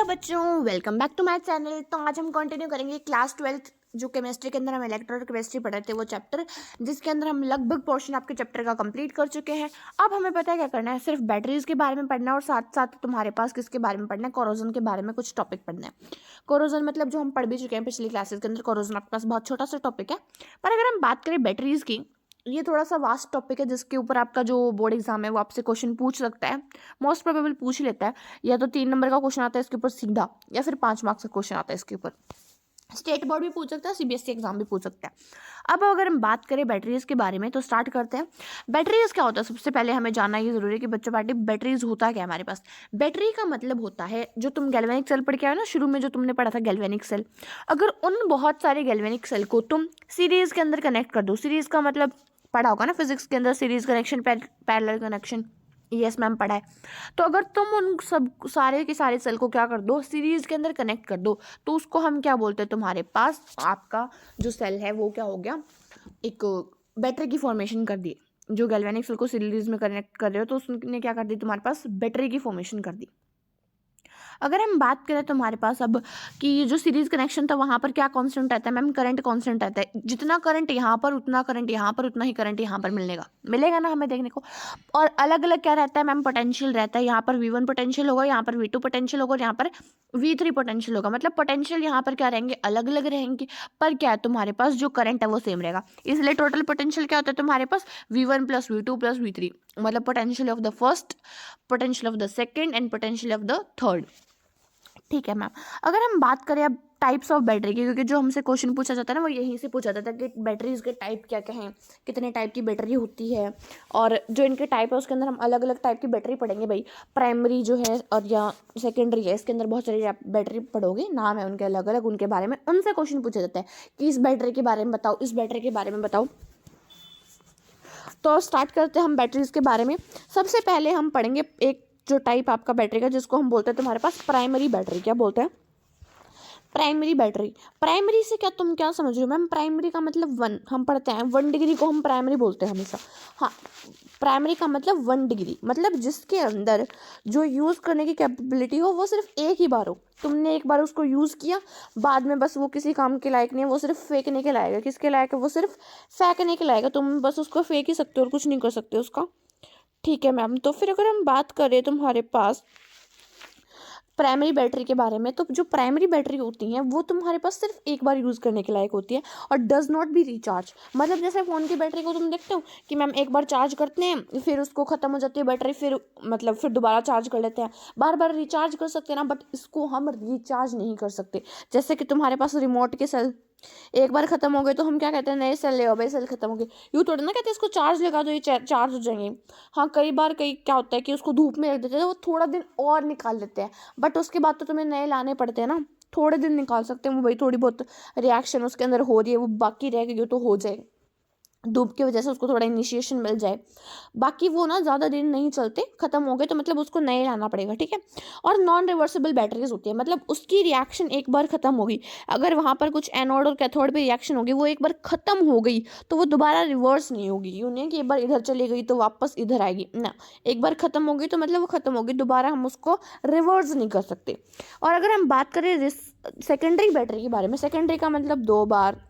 Hello बच्चों, welcome back to my channel. तो आज हम कंटिन्यू करेंगे क्लास 12 जो केमिस्ट्री के अंदर हम इलेक्ट्रो केमिस्ट्री पढ़े थे वो चैप्टर, जिसके अंदर हम लगभग पोर्शन आपके चैप्टर का कंप्लीट कर चुके हैं। अब हमें पता है क्या करना है, सिर्फ बैटरीज के बारे में पढ़ना है और साथ साथ तुम्हारे पास किसके बारे में पढ़ना है, कोरोजन के बारे में कुछ टॉपिक पढ़ना है। कोरोजन मतलब जो हम पढ़ भी चुके हैं पिछली क्लासेस के अंदर, कोरोजन आपके पास बहुत छोटा सा टॉपिक है। पर अगर हम बात करें बैटरीज की, ये थोड़ा सा वास्ट टॉपिक है जिसके ऊपर आपका जो बोर्ड एग्जाम है वो आपसे क्वेश्चन पूछ सकता है, मोस्ट प्रोबेबल पूछ ही लेता है। या तो 3 नंबर का क्वेश्चन आता है इसके ऊपर सीधा, या फिर 5 मार्क्स का क्वेश्चन आता है इसके ऊपर। स्टेट बोर्ड भी पूछ सकता है, सीबीएसई एग्जाम भी पूछ सकता है। अब अगर हम बात करें बैटरीज के बारे में तो स्टार्ट करते हैं। बैटरीज क्या होता है, सबसे पहले हमें जानना ये जरूरी है कि बच्चों पार्टी बैटरीज होता है क्या हमारे पास। बैटरी का मतलब होता है जो तुम गैल्वेनिक सेल पढ़ के आए ना, शुरू में जो तुमने पढ़ा था गैल्वेनिक सेल। अगर उन बहुत सारे गैल्वेनिक सेल को तुम सीरीज के अंदर कनेक्ट कर दो, सीरीज का मतलब पढ़ा होगा ना फिजिक्स के अंदर, series connection, parallel connection, yes ma'am पढ़ा है। तो अगर तुम उन सब सारे के सारे सेल को क्या कर दो, सीरीज के अंदर कनेक्ट कर दो, तो उसको हम क्या बोलते हैं, तुम्हारे पास आपका जो सेल है वो क्या हो गया, एक बैटरी की फॉर्मेशन कर दी। जो गैल्वेनिक सेल को सीरीज में कनेक्ट कर रहे हो तो उसने क्या कर दी, तुम्हारे पास बैटरी की फॉर्मेशन कर दी। अगर हम बात करें तुम्हारे पास अब कि जो सीरीज कनेक्शन था वहाँ पर क्या कांस्टेंट रहता है मैम, करंट कांस्टेंट रहता है। जितना करंट यहाँ पर उतना करंट यहाँ पर उतना ही करंट यहाँ पर मिलेगा ना हमें देखने को। और अलग अलग क्या रहता है मैम, पोटेंशियल रहता है। यहाँ पर V1 पोटेंशियल होगा, यहाँ पर V2 पोटेंशियल होगा और यहाँ पर V3 पोटेंशियल होगा। मतलब पोटेंशियल यहाँ पर क्या रहेंगे, अलग अलग रहेंगे, पर क्या है तुम्हारे पास जो करंट है वो सेम रहेगा। इसलिए टोटल पोटेंशियल क्या होता है तुम्हारे पास, V1 + V2 + V3, मतलब potential of the first, potential of the second and potential of the third. ठीक है मैम। अगर हम बात करें अब टाइप्स ऑफ बैटरी की, क्योंकि जो हमसे क्वेश्चन पूछा जाता है ना वो यहीं से पूछा जाता है कि बैटरीज के टाइप क्या क्या हैं, कितने टाइप की बैटरी होती है, और जो इनके टाइप है उसके अंदर हम अलग अलग टाइप की बैटरी पढ़ेंगे भाई। प्राइमरी जो है और या सेकेंडरी है, इसके अंदर बहुत सारी बैटरी पढ़ोगे, नाम है उनके अलग अलग, उनके बारे में उनसे क्वेश्चन पूछा जाता है कि इस बैटरी के बारे में बताओ, इस बैटरी के बारे में बताओ। तो स्टार्ट करते हैं हम बैटरीज के बारे में। सबसे पहले हम पढ़ेंगे एक जो टाइप आपका बैटरी का, जिसको हम बोलते हैं तुम्हारे पास प्राइमरी बैटरी। क्या बोलते हैं, प्राइमरी बैटरी। प्राइमरी से क्या तुम क्या समझ रहे हो मैम, प्राइमरी का मतलब 1, हम पढ़ते हैं 1 डिग्री को हम प्राइमरी बोलते हैं हमेशा। हाँ, प्राइमरी का मतलब 1 डिग्री, मतलब जिसके अंदर जो यूज़ करने की कैपेबिलिटी हो वो सिर्फ एक ही बार हो। तुमने एक बार उसको यूज़ किया, बाद में बस वो किसी काम के लायक नहीं है, वो सिर्फ फेंकने के लायक है। किसके लायक है, वो सिर्फ फेंकने के लायक है। तुम बस उसको फेंक ही सकते हो और कुछ नहीं कर सकते उसका। ठीक है मैम। तो फिर अगर हम बात करें तुम्हारे पास प्राइमरी बैटरी के बारे में, तो जो प्राइमरी बैटरी होती हैं वो तुम्हारे पास सिर्फ एक बार यूज़ करने के लायक होती है और डज नॉट बी रिचार्ज। मतलब जैसे फ़ोन की बैटरी को तुम देखते हो कि मैम एक बार चार्ज करते हैं फिर उसको ख़त्म हो जाती है बैटरी, फिर मतलब फिर दोबारा चार्ज कर लेते हैं, बार बार रिचार्ज कर सकते हैं ना, बट इसको हम रिचार्ज नहीं कर सकते। जैसे कि तुम्हारे पास रिमोट के सेल एक बार खत्म हो गए तो हम क्या कहते हैं, नए सेल ले आओ भाई, सेल खत्म हो गए। यूँ थोड़ा ना कहते हैं इसको चार्ज लगा दो ये चार्ज हो जाएंगे। हाँ, कई बार कई क्या होता है कि उसको धूप में रख देते हैं, वो थोड़ा दिन और निकाल लेते हैं, बट उसके बाद तो तुम्हें नए लाने पड़ते हैं ना। थोड़े दिन निकाल सकते हैं वो भाई, थोड़ी बहुत रिएक्शन उसके अंदर हो रही है वो बाकी रह गई तो हो जाए, धूप की वजह से उसको थोड़ा इनिशिएशन मिल जाए। बाकी वो ना ज़्यादा दिन नहीं चलते, ख़त्म हो गए तो मतलब उसको नए लाना पड़ेगा। ठीक है। और नॉन रिवर्सिबल बैटरीज होती है, मतलब उसकी रिएक्शन एक बार ख़त्म हो गई, अगर वहाँ पर कुछ एनोड और कैथोड पे रिएक्शन होगी वो एक बार ख़त्म हो गई तो वो दोबारा रिवर्स नहीं होगी। यूँ नहीं कि एक बार इधर चली गई तो वापस इधर आएगी ना, एक बार ख़त्म हो गई तो मतलब वो ख़त्म हो गई, दोबारा हम उसको रिवर्स नहीं कर सकते। और अगर हम बात करें सेकेंडरी बैटरी के बारे में, सेकेंडरी का मतलब 2 बार।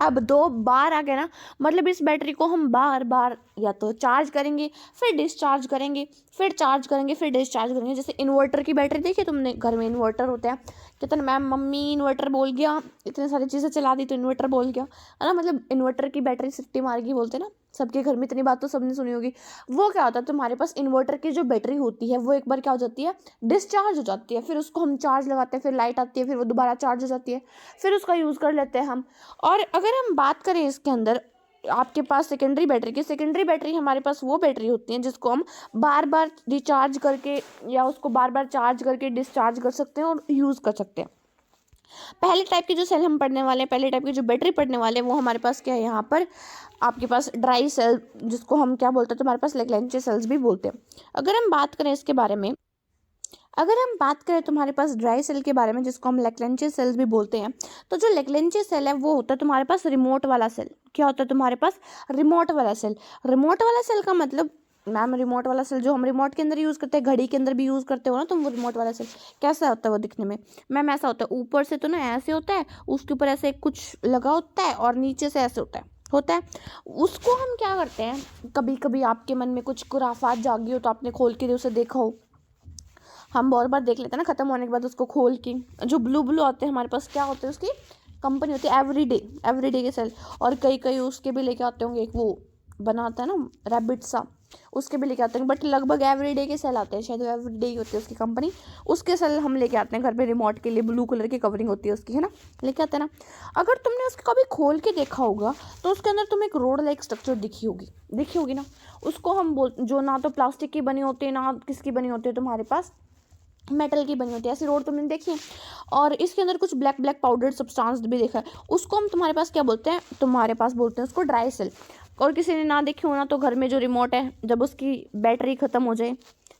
अब 2 बार आ गया ना, मतलब इस बैटरी को हम बार बार या तो चार्ज करेंगे, फिर डिस्चार्ज करेंगे, फिर चार्ज करेंगे, फिर डिस्चार्ज करेंगे। जैसे इन्वर्टर की बैटरी देखी तुमने, घर में इन्वर्टर होता है, कहते हैं मैम मम्मी इन्वर्टर बोल गया, इतने सारी चीज़ें चला दी तो इन्वर्टर बोल गया, है ना। मतलब इन्वर्टर की बैटरी सिट्टी मार गई बोलते हैं ना, सबके घर में इतनी बात तो सबने सुनी होगी। वो क्या होता है, तुम्हारे पास इन्वर्टर की जो बैटरी होती है वो एक बार क्या हो जाती है, डिस्चार्ज हो जाती है, फिर उसको हम चार्ज लगाते हैं, फिर लाइट आती है, फिर वो दोबारा चार्ज हो जाती है, फिर उसका यूज़ कर लेते हैं हम। और अगर हम बात करें इसके अंदर आपके पास सेकेंडरी बैटरी की, सेकेंडरी बैटरी हमारे पास वो बैटरी होती है जिसको हम बार बार रिचार्ज करके या उसको बार बार चार्ज करके डिस्चार्ज कर सकते हैं और यूज़ कर सकते हैं। पहले टाइप की जो सेल हम पढ़ने वाले हैं, पहले टाइप की जो बैटरी पढ़ने वाले हैं वो हमारे पास क्या है, यहाँ पर आपके पास ड्राई सेल, जिसको हम क्या बोलते हैं तुम्हारे पास लेग्रैंजे सेल्स भी बोलते हैं। अगर हम बात करें इसके बारे में, अगर हम बात करें तुम्हारे पास ड्राई सेल के बारे में जिसको हम लेग्रैंजे सेल्स भी बोलते हैं, तो जो लेग्रैंजे सेल है वो होता है तुम्हारे पास रिमोट वाला सेल। क्या होता है तुम्हारे पास, रिमोट वाला सेल। रिमोट वाला सेल का मतलब मैम रिमोट वाला सेल जो हम रिमोट के अंदर यूज़ करते हैं, घड़ी के अंदर भी यूज़ करते हो ना तुम, वो रिमोट वाला सेल कैसा होता है वो दिखने में? मैम ऐसा होता है, ऊपर से तो ना ऐसे होता है, उसके ऊपर ऐसे कुछ लगा होता है और नीचे से ऐसे होता है। उसको हम क्या करते हैं, कभी कभी आपके मन में कुछ खुराफात जागी हो तो आपने खोल के उसे देखा हो, हम बहुत बार देख लेते हैं ना, ख़त्म होने के बाद उसको खोल के। जो ब्लू ब्लू आते हैं हमारे पास, क्या होते हैं उसकी कंपनी होती है एवरीडे के सेल। और कई कई उसके भी लेके आते होंगे, एक वो बनाता है ना रैबिट सा, उसके भी लेके आते हैं, बट लगभग एवरीडे के सेल आते हैं, शायद एवरीडे ही होती है उसकी कंपनी। उसके सेल हम लेके आते हैं घर पे, रिमोट के लिए ब्लू कलर की कवरिंग होती है उसकी, है ना, लेके आते हैं ना। अगर तुमने उसको कभी खोल के देखा होगा तो उसके अंदर तुम्हें एक रोड लाइक स्ट्रक्चर दिखी होगी ना। उसको हम जो ना तो प्लास्टिक की बनी होती है ना किसकी बनी होती है, तुम्हारे पास मेटल की बनी होती है, ऐसी रोड तुमने देखी है। और इसके अंदर कुछ ब्लैक ब्लैक पाउडर सब्सटेंस भी देखा है, उसको हम तुम्हारे पास क्या बोलते हैं, तुम्हारे पास बोलते हैं उसको ड्राई सेल। और किसी ने ना देखी हो ना तो घर में जो रिमोट है, जब उसकी बैटरी ख़त्म हो जाए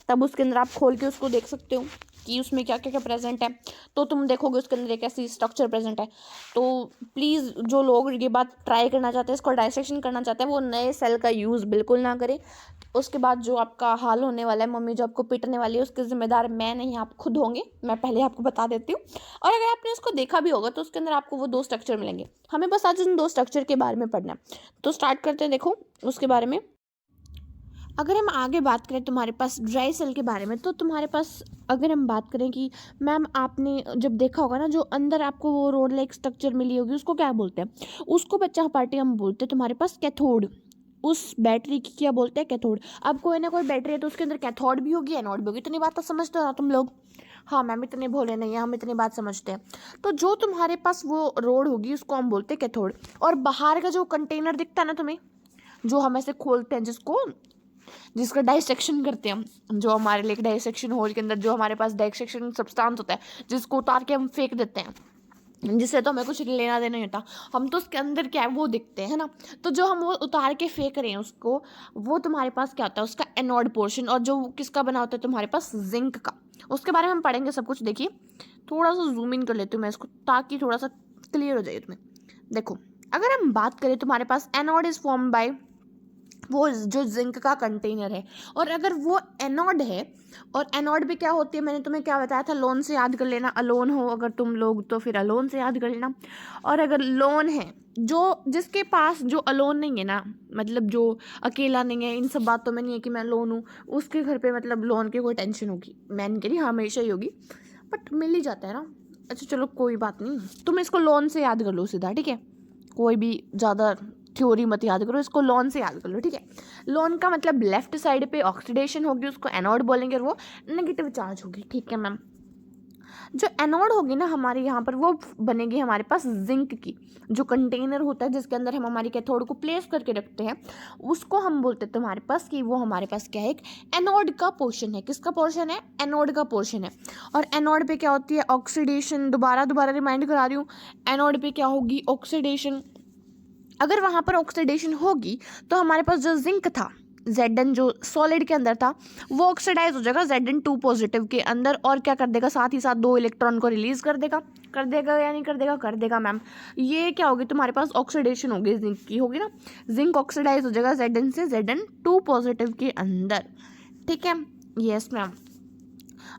तब उसके अंदर आप खोल के उसको देख सकते हो कि उसमें क्या क्या क्या प्रेजेंट है। तो तुम देखोगे उसके अंदर एक ऐसी स्ट्रक्चर प्रेजेंट है। तो प्लीज़ जो लोग ये बात ट्राई करना चाहते हैं, इसको डाइसेक्शन करना चाहते हैं, वो नए सेल का यूज़ बिल्कुल ना करें। उसके बाद जो आपका हाल होने वाला है, मम्मी जो आपको पीटने वाली है, उसके ज़िम्मेदार मैं नहीं, आप खुद होंगे, मैं पहले आपको बता देती हूँ। और अगर आपने उसको देखा भी होगा तो उसके अंदर आपको वो 2 स्ट्रक्चर मिलेंगे। हमें बस आज उन 2 स्ट्रक्चर के बारे में पढ़ना है, तो स्टार्ट करते हैं। देखो उसके बारे में अगर हम आगे बात करें तुम्हारे पास ड्राई सेल के बारे में, तो तुम्हारे पास अगर हम बात करें कि मैम आपने जब देखा होगा ना, जो अंदर आपको वो रोड लाइक स्ट्रक्चर मिली होगी, उसको क्या बोलते हैं? उसको बच्चा पार्टी हम बोलते हैं तुम्हारे पास कैथोड। उस बैटरी की क्या बोलते हैं? कैथोड। अब कोई ना कोई बैटरी है तो उसके अंदर कैथोड भी होगी, एनोड भी होगी। इतनी बात तो समझते हो ना तुम लोग? हाँ मैम, इतने भोले नहीं है, हम इतनी बात समझते हैं। तो जो तुम्हारे पास वो रोड होगी उसको हम बोलते हैं कैथोड। और बाहर का जो कंटेनर दिखता है ना तुम्हें, जो हम ऐसे खोलते हैं, जिसका डाइसेक्शन करते हैं हम, जो हमारे लिए डाइसेक्शन होल के अंदर जो हमारे पास डाइसेक्शन सब्सटेंस होता है, जिसको उतार के हम फेंक देते हैं, जिससे तो हमें कुछ लेना देना नहीं होता, हम तो उसके अंदर क्या है वो दिखते हैं ना। तो जो हम वो उतार के फेंक रहे हैं उसको, वो तुम्हारे पास क्या होता है, उसका एनोड पोर्शन। और जो किसका बना होता है तुम्हारे पास? जिंक का। उसके बारे में हम पढ़ेंगे सब कुछ। देखिए थोड़ा सा जूम इन कर लेती हूँ मैं इसको, ताकि थोड़ा सा क्लियर हो जाए तुम्हें। देखो अगर हम बात करें, तुम्हारे पास एनोड इज फॉर्म बाय वो जो जिंक का कंटेनर है। और अगर वो एनोड है, और एनोड भी क्या होती है, मैंने तुम्हें क्या बताया था, लोन से याद कर लेना। अलोन हो अगर तुम लोग तो फिर अलोन से याद कर लेना। और अगर लोन है, जो जिसके पास जो अलोन नहीं है ना, मतलब जो अकेला नहीं है, इन सब बातों में नहीं है कि मैं लोन हूँ, उसके घर पे मतलब लोन की कोई टेंशन होगी, मैं नहीं कह रही हमेशा ही होगी, बट मिल ही जाता है ना। अच्छा चलो कोई बात नहीं, तुम इसको लोन से याद कर लो सीधा, ठीक है? कोई भी ज़्यादा थ्योरी मत याद करो, इसको लोन से याद कर लो, ठीक है? लोन का मतलब लेफ्ट साइड पे ऑक्सीडेशन होगी, उसको एनोड बोलेंगे, और वो नेगेटिव चार्ज होगी, ठीक है मैम? जो एनोड होगी ना हमारे यहाँ पर, वो बनेगी हमारे पास जिंक की। जो कंटेनर होता है जिसके अंदर हम हमारी कैथोड को प्लेस करके रखते हैं, उसको हम बोलते हैं तुम्हारे पास कि वो हमारे पास क्या है, एक एनोड का पोर्शन है। किसका पोर्शन है? एनोड का पोर्शन है। और एनोड पे क्या होती है? ऑक्सीडेशन। दोबारा रिमाइंड करा रही हूँ, एनोड पे क्या होगी? ऑक्सीडेशन। अगर वहाँ पर ऑक्सीडेशन होगी तो हमारे पास जो जिंक था, Zn जो सॉलिड के अंदर था, वो ऑक्सीडाइज हो जाएगा Zn2 पॉजिटिव के अंदर, और क्या कर देगा? साथ ही साथ 2 इलेक्ट्रॉन को रिलीज कर देगा या नहीं कर देगा? कर देगा मैम। ये क्या होगी? तुम्हारे पास ऑक्सीडेशन होगी, जिंक की होगी ना, जिंक ऑक्सीडाइज हो जाएगा Zn से Zn2 पॉजिटिव के अंदर, ठीक है? Yes ma'am.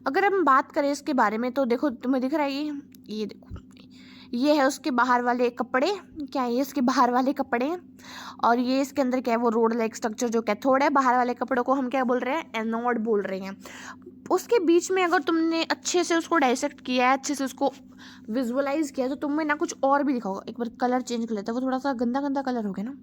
अगर हम बात करें इसके बारे में, तो देखो तुम्हें दिख रहा है ये देखो, ये है उसके बाहर वाले कपड़े। क्या है? इसके बाहर वाले कपड़े हैं। और ये इसके अंदर क्या है? वो रोड लाइक स्ट्रक्चर जो कैथोड है। बाहर वाले कपड़ों को हम क्या बोल रहे हैं? एनोड बोल रहे हैं। उसके बीच में अगर तुमने अच्छे से उसको डाइसेक्ट किया है, अच्छे से उसको विजुअलाइज किया है, तो तुम्हें ना कुछ और भी दिखा होगा। एक बार कलर चेंज कर लेते हैं, वो थोड़ा सा गंदा गंदा कलर हो गया ना,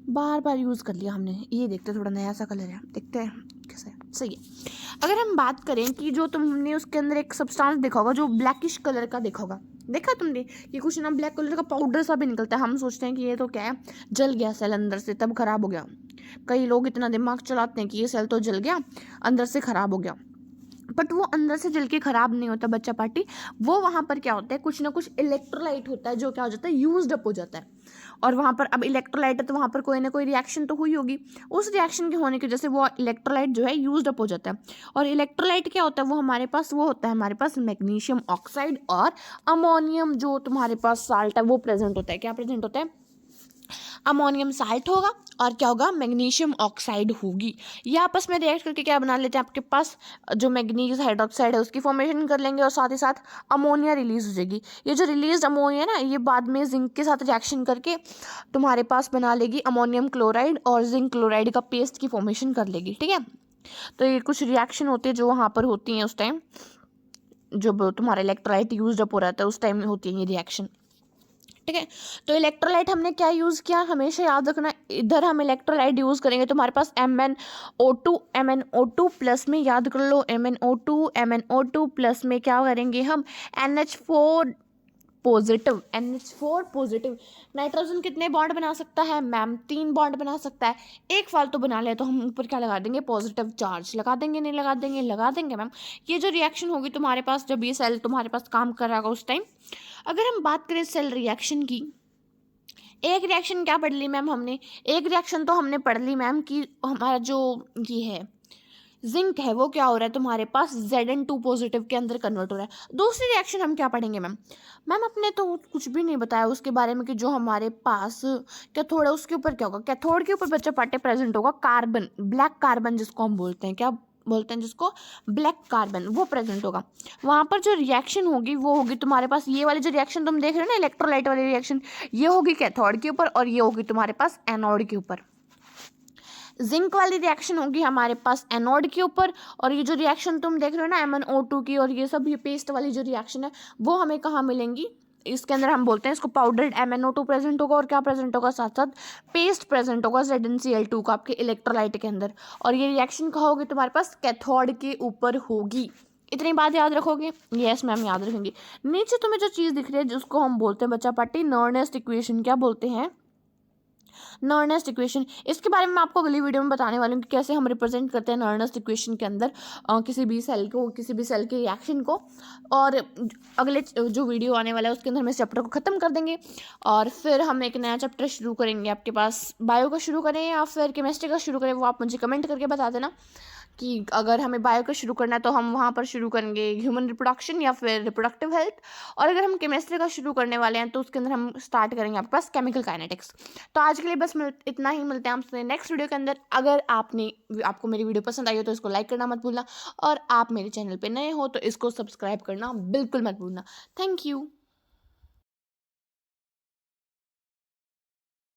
बार बार यूज़ कर लिया हमने। ये देखते थोड़ा नया सा कलर है, देखते हैं कैसा है। सही है। अगर हम बात करें कि जो तुमने उसके अंदर एक सब्सटेंस देखा होगा जो ब्लैकिश कलर का देखा होगा, देखा तुमने कि कुछ ना ब्लैक कलर का पाउडर सा भी निकलता है। हम सोचते हैं कि ये तो क्या है, जल गया सेल अंदर से तब खराब हो गया। कई लोग इतना दिमाग चलाते हैं कि ये सेल तो जल गया, अंदर से खराब हो गया, बट वो अंदर से जल के खराब नहीं होता बच्चा पार्टी। वो वहाँ पर क्या होता है, कुछ ना कुछ इलेक्ट्रोलाइट होता है जो क्या हो जाता है? यूज्ड अप हो जाता है। और वहाँ पर अब इलेक्ट्रोलाइट है तो वहाँ पर कोई ना कोई रिएक्शन तो हुई होगी। उस रिएक्शन के होने की वजह से वो इलेक्ट्रोलाइट जो है यूज्ड अप हो जाता है। और इलेक्ट्रोलाइट क्या होता है? वो हमारे पास वो होता है, हमारे पास मैग्नीशियम ऑक्साइड और अमोनियम जो तुम्हारे पास साल्ट है वो प्रेजेंट होता है। क्या प्रेजेंट होता है? अमोनियम साल्ट होगा और क्या होगा, मैग्नीशियम ऑक्साइड होगी। ये आपस में रिएक्ट करके क्या बना लेते हैं, आपके पास जो मैग्नीज हाइड्रोक्साइड है उसकी फॉर्मेशन कर लेंगे और साथ ही साथ अमोनिया रिलीज हो जाएगी। ये जो रिलीज अमोनिया ना, ये बाद में जिंक के साथ रिएक्शन करके तुम्हारे पास बना लेगी अमोनियम क्लोराइड और जिंक क्लोराइड का पेस्ट की फॉर्मेशन कर लेगी। ठीक है, तो ये कुछ रिएक्शन होती है जो वहाँ पर होती हैं उस टाइम, जब तुम्हारा इलेक्ट्रोलाइट यूज अप हो रहा था उस टाइम में होती है ये रिएक्शन। ठीक है, तो इलेक्ट्रोलाइट हमने क्या यूज़ किया, हमेशा याद रखना, इधर हम इलेक्ट्रोलाइट यूज़ करेंगे तो हमारे पास MnO2 प्लस में, याद कर लो, MnO2 प्लस में क्या करेंगे हम, NH4 पॉजिटिव। नाइट्रोजन कितने बॉन्ड बना सकता है मैम, 3 बॉन्ड बना सकता है। एक फालतू बना ले तो हम ऊपर क्या लगा देंगे, पॉजिटिव चार्ज लगा देंगे, नहीं लगा देंगे, लगा देंगे मैम। ये जो रिएक्शन होगी तुम्हारे पास, जब ये सेल तुम्हारे पास काम कर रहा होगा उस टाइम, अगर हम बात करें सेल रिएक्शन की, एक रिएक्शन क्या पढ़ ली मैम हमने, एक रिएक्शन तो हमने पढ़ ली मैम कि हमारा जो ये है जिंक है वो क्या हो रहा है तुम्हारे पास Zn2 पॉजिटिव के अंदर कन्वर्ट हो रहा है। दूसरी रिएक्शन हम क्या पढ़ेंगे मैम, मैम अपने तो कुछ भी नहीं बताया उसके बारे में कि जो हमारे पास कैथोड है उसके ऊपर क्या होगा, कैथोड के ऊपर बच्चा पार्टे प्रेजेंट होगा, कार्बन, ब्लैक कार्बन जिसको हम बोलते हैं, क्या बोलते हैं जिसको, ब्लैक कार्बन, वो प्रेजेंट होगा। वहाँ पर जो रिएक्शन होगी वो होगी तुम्हारे पास, ये वाली जो रिएक्शन तुम देख रहे हो ना, इलेक्ट्रोलाइट वाली रिएक्शन, ये होगी कैथोड के ऊपर और ये होगी तुम्हारे पास एनोड के ऊपर। जिंक वाली रिएक्शन होगी हमारे पास एनोड के ऊपर, और ये जो रिएक्शन तुम देख रहे हो ना MnO2 की और ये सब, ये पेस्ट वाली जो रिएक्शन है वो हमें कहाँ मिलेंगी, इसके अंदर हम बोलते हैं इसको पाउडर्ड MnO2 प्रेजेंट होगा और क्या प्रेजेंट होगा, साथ साथ पेस्ट प्रेजेंट होगा ZnCl2 का आपके इलेक्ट्रोलाइट के अंदर, और ये रिएक्शन कहाँ होगी तुम्हारे पास, कैथोड के ऊपर होगी। इतनी बात याद रखोगे, यस मैम याद रखेंगे। नीचे तुम्हें जो चीज़ दिख रही है जिसको हम बोलते हैं बच्चा पार्टी नर्नेस्ट इक्वेशन, क्या बोलते हैं, नर्नेस्ट इक्वेशन। इसके बारे में मैं आपको अगली वीडियो में बताने वाली हूँ कि कैसे हम रिप्रेजेंट करते हैं नर्नेस्ट इक्वेशन के अंदर किसी भी सेल के रिएक्शन को। और अगले जो वीडियो आने वाला है उसके अंदर हम इस चैप्टर को ख़त्म कर देंगे और फिर हम एक नया चैप्टर शुरू करेंगे। आपके पास बायो का शुरू करें या फिर केमिस्ट्री का शुरू करें, वो आप मुझे कमेंट करके बता देना कि अगर हमें बायो का शुरू करना है तो हम वहाँ पर शुरू करेंगे ह्यूमन रिप्रोडक्शन या फिर रिप्रोडक्टिव हेल्थ, और अगर हम केमिस्ट्री का शुरू करने वाले हैं तो उसके अंदर हम स्टार्ट करेंगे आपके पास केमिकल काइनेटिक्स। तो आज के लिए बस इतना ही, मिलते हैं आपसे नेक्स्ट वीडियो के अंदर। अगर आपको मेरी वीडियो पसंद आई हो तो इसको लाइक करना मत भूलना, और आप मेरे चैनल पर नए हो तो इसको सब्सक्राइब करना बिल्कुल मत भूलना। Thank you.